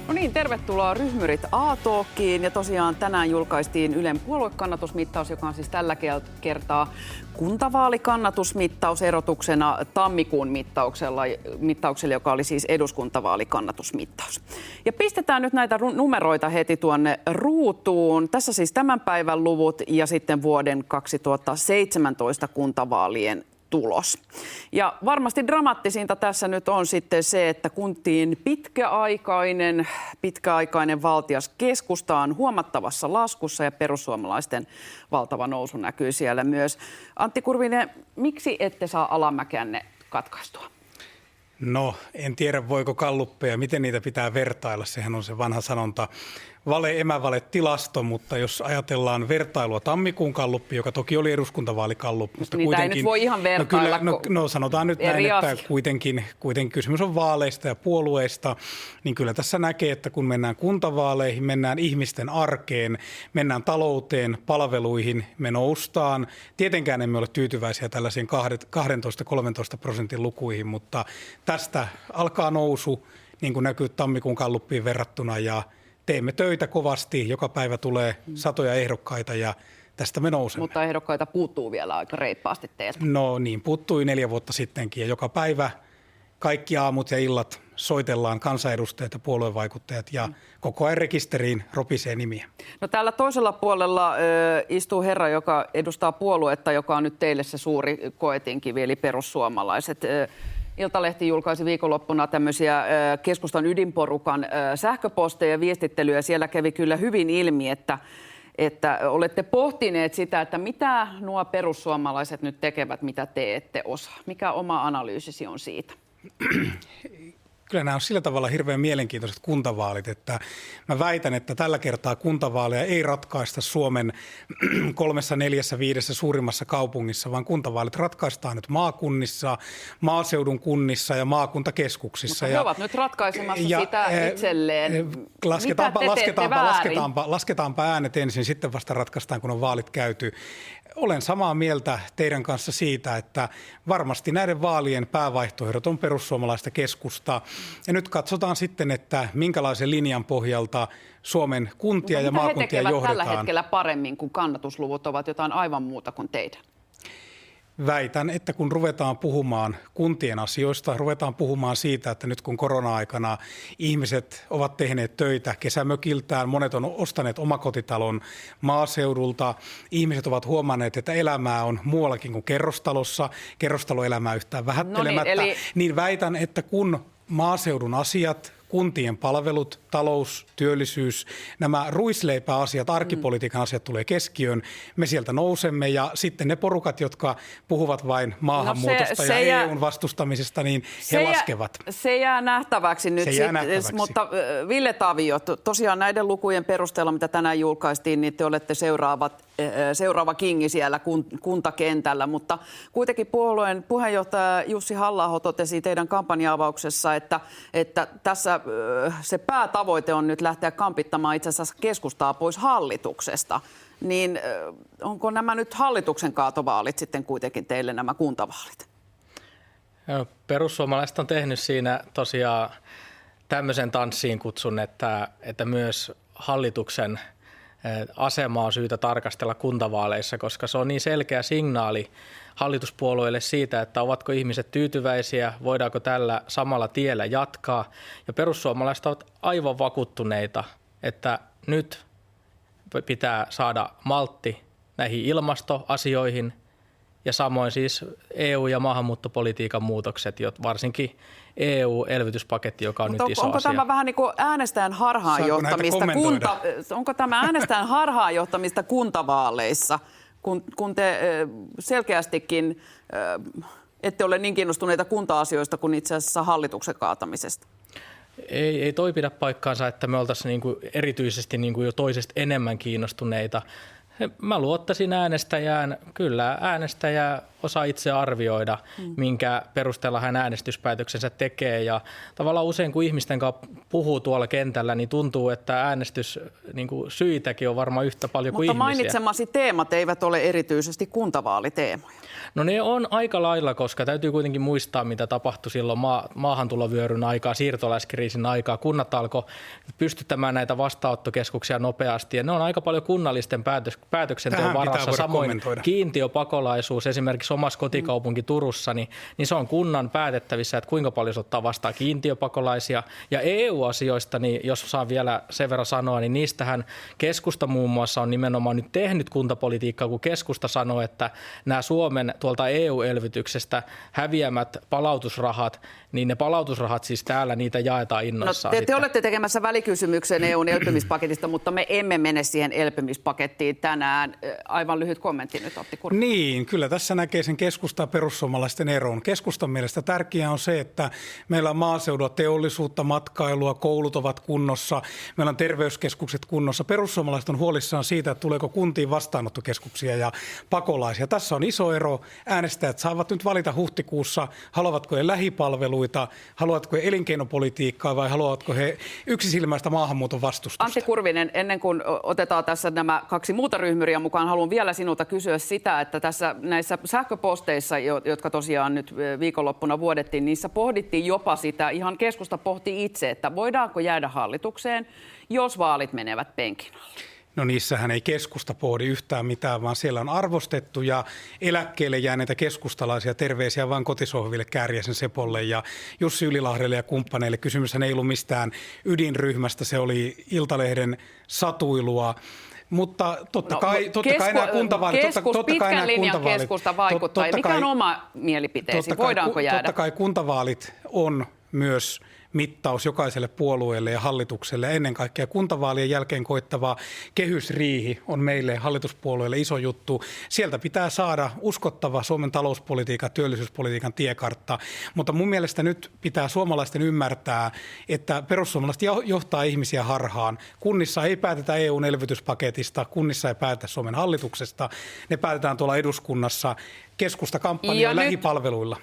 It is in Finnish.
No niin, tervetuloa Ryhmyrit A-talkiin. Ja tosiaan tänään julkaistiin Ylen puoluekannatusmittaus, joka on siis tällä kertaa kuntavaalikannatusmittaus erotuksena tammikuun mittaukselle, joka oli siis eduskuntavaalikannatusmittaus. Ja pistetään nyt näitä numeroita heti tuonne ruutuun. Tässä siis tämän päivän luvut ja sitten vuoden 2017 kuntavaalien tulos. Ja varmasti dramaattisinta tässä nyt on sitten se, että kuntien pitkäaikainen valtias keskusta on huomattavassa laskussa ja perussuomalaisten valtava nousu näkyy siellä myös. Antti Kurvinen, miksi ette saa alamäkeänne katkaistua? No, en tiedä voiko galluppeja, miten niitä pitää vertailla. Sehän on se vanha sanonta, vale, emävale, tilasto, mutta jos ajatellaan vertailua tammikuun galluppi, joka toki oli eduskuntavaaligallup, mutta niitä kuitenkin... ei nyt voi ihan vertailla. No sanotaan nyt näin, että kuitenkin kysymys on vaaleista ja puolueista, niin kyllä tässä näkee, että kun mennään kuntavaaleihin, mennään ihmisten arkeen, mennään talouteen, palveluihin, me noustaan. Tietenkään emme ole tyytyväisiä tällaisiin 12-13% lukuihin, mutta tästä alkaa nousu, niin kuin näkyy tammikuun galluppiin verrattuna, ja teemme töitä kovasti, joka päivä tulee satoja ehdokkaita ja tästä me nousemme. Mutta ehdokkaita puuttuu vielä aika reippaasti teiltä. No niin, puuttui 4 vuotta sittenkin ja joka päivä kaikki aamut ja illat soitellaan kansanedustajat ja puoluevaikuttajat ja koko ajan rekisteriin ropisee nimiä. No täällä toisella puolella istuu herra, joka edustaa puoluetta, joka on nyt teille se suuri koetinkivi, eli perussuomalaiset. Iltalehti julkaisi viikonloppuna tämmöisiä keskustan ydinporukan sähköposteja ja viestittelyä. Siellä kävi kyllä hyvin ilmi, että olette pohtineet sitä, että mitä nuo perussuomalaiset nyt tekevät, mitä te ette osaa. Mikä oma analyysisi on siitä? Kyllä nämä on sillä tavalla hirveän mielenkiintoiset kuntavaalit, että mä väitän, että tällä kertaa kuntavaaleja ei ratkaista Suomen 3, 4, 5 suurimmassa kaupungissa, vaan kuntavaalit ratkaistaan nyt maakunnissa, maaseudun kunnissa ja maakuntakeskuksissa. Mutta he ovat nyt ratkaisemassa sitä itselleen. Lasketaanpa äänet ensin, sitten vasta ratkaistaan, kun on vaalit käyty. Olen samaa mieltä teidän kanssa siitä, että varmasti näiden vaalien päävaihtoehdot on perussuomalaista keskusta. Ja nyt katsotaan sitten, että minkälaisen linjan pohjalta Suomen kuntia ja maakuntia johdetaan. Mitä he tekevät tällä hetkellä paremmin, kun kannatusluvut ovat jotain aivan muuta kuin teidän? Väitän, että kun ruvetaan puhumaan kuntien asioista, ruvetaan puhumaan siitä, että nyt kun korona-aikana ihmiset ovat tehneet töitä kesämökiltään, monet on ostaneet omakotitalon maaseudulta, ihmiset ovat huomanneet, että elämää on muuallakin kuin kerrostalossa, kerrostaloelämää yhtään vähättelemättä, niin väitän, että kun maaseudun asiat, kuntien palvelut, talous, työllisyys, nämä ruisleipäasiat, arkipolitiikan asiat tulee keskiöön. Me sieltä nousemme ja sitten ne porukat, jotka puhuvat vain maahanmuutosta ja EUn vastustamisesta, niin he laskevat. Se jää nähtäväksi nyt. Mutta Ville Tavio, tosiaan näiden lukujen perusteella, mitä tänään julkaistiin, niin te olette seuraava kingi siellä kuntakentällä, mutta kuitenkin puolueen puheenjohtaja Jussi Halla-aho totesi teidän kampanja-avauksessa, että tässä se päätavoite on nyt lähteä kampittamaan itse asiassa keskustaa pois hallituksesta. Niin onko nämä nyt hallituksen kaatovaalit sitten kuitenkin teille nämä kuntavaalit? Perussuomalaiset on tehnyt siinä tosiaan tämmöisen tanssiin kutsun, että myös hallituksen asemaa on syytä tarkastella kuntavaaleissa, koska se on niin selkeä signaali hallituspuolueille siitä, että ovatko ihmiset tyytyväisiä, voidaanko tällä samalla tiellä jatkaa. Ja perussuomalaiset ovat aivan vakuuttuneita, että nyt pitää saada maltti näihin ilmastoasioihin ja samoin siis EU- ja maahanmuuttopolitiikan muutokset, varsinkin EU-elvytyspaketti, joka on nyt iso onko asia. Tämä vähän niin kuin äänestäjän harhaanjohtamista? Onko tämä äänestäjän harhaanjohtamista kuntavaaleissa, kun te selkeästikin ette ole niin kiinnostuneita kunta-asioista kuin itse asiassa hallituksen kaatamisesta? Ei toi pidä paikkaansa, että me oltaisiin niinku erityisesti niinku jo toisesta enemmän kiinnostuneita. Mä luottaisin äänestäjään. Kyllä äänestäjä osaa itse arvioida, minkä perusteella hän äänestyspäätöksensä tekee. Ja tavallaan usein, kun ihmisten kanssa puhuu tuolla kentällä, niin tuntuu, että äänestyssyitäkin on varmaan yhtä paljon kuin ihmisiä. Mutta mainitsemasi teemat eivät ole erityisesti kuntavaaliteemoja. No ne on aika lailla, koska täytyy kuitenkin muistaa, mitä tapahtui silloin maahantulovyöryn aikaa, siirtolaiskriisin aikaa. Kunnat alkoi pystyttämään näitä vastaanottokeskuksia nopeasti ja ne on aika paljon kunnallisten päätöksenteon varassa. Samoin kiintiöpakolaisuus esimerkiksi omassa kotikaupunki Turussa, niin se on kunnan päätettävissä, että kuinka paljon se ottaa vastaan kiintiöpakolaisia. Ja EU-asioista, niin jos saan vielä sen verran sanoa, niin niistähän keskusta muun muassa on nimenomaan nyt tehnyt kuntapolitiikkaa, kun keskusta sanoo, että nämä Suomen tuolta EU-elvytyksestä häviämät palautusrahat, niin ne palautusrahat siis täällä, niitä jaetaan innoissaan. No, te olette tekemässä välikysymyksen EUn elpymispaketista, mutta me emme mene siihen elpymispakettiin tänään. Aivan lyhyt kommentti nyt, Otti Kurvinen. Niin, kyllä tässä näkee sen keskustan ja perussuomalaisten eron. Keskustan mielestä tärkeää on se, että meillä on maaseudulla teollisuutta, matkailua, koulut ovat kunnossa, meillä on terveyskeskukset kunnossa. Perussuomalaiset on huolissaan siitä, että tuleeko kuntiin vastaanottokeskuksia ja pakolaisia. Tässä on iso ero. Äänestäjät saavat nyt valita huhtikuussa, haluavatko he lähipalveluita, haluavatko he elinkeinopolitiikkaa vai haluavatko he yksisilmäistä maahanmuuton vastustusta. Antti Kurvinen, ennen kuin otetaan tässä nämä kaksi muuta ryhmyriä mukaan, haluan vielä sinulta kysyä sitä, että tässä näissä sähköposteissa, jotka tosiaan nyt viikonloppuna vuodettiin, niissä pohdittiin jopa sitä, ihan keskusta pohti itse, että voidaanko jäädä hallitukseen, jos vaalit menevät penkin alle. No niissähän ei keskusta pohdi yhtään mitään, vaan siellä on arvostettu ja eläkkeelle jääneitä keskustalaisia, terveisiä vain kotisohville, Kääriäisen Sepolle ja Jussi Ylilahdelle ja kumppaneille. Kysymyshän ei ollut mistään ydinryhmästä, se oli Iltalehden satuilua. Mutta totta kai nämä kuntavaalit... Pitkän linjan keskusta vaikuttaa. Mikä on oma mielipiteesi? Voidaanko jäädä? Totta kai kuntavaalit on myös mittaus jokaiselle puolueelle ja hallitukselle. Ennen kaikkea kuntavaalien jälkeen koittava kehysriihi on meille hallituspuolueille iso juttu. Sieltä pitää saada uskottava Suomen talouspolitiikan, työllisyyspolitiikan tiekartta. Mutta mun mielestä nyt pitää suomalaisten ymmärtää, että perussuomalaiset johtaa ihmisiä harhaan. Kunnissa ei päätetä EUn elvytyspaketista, kunnissa ei päätetä Suomen hallituksesta. Ne päätetään tuolla eduskunnassa. Keskusta kampanjoi lähipalveluilla.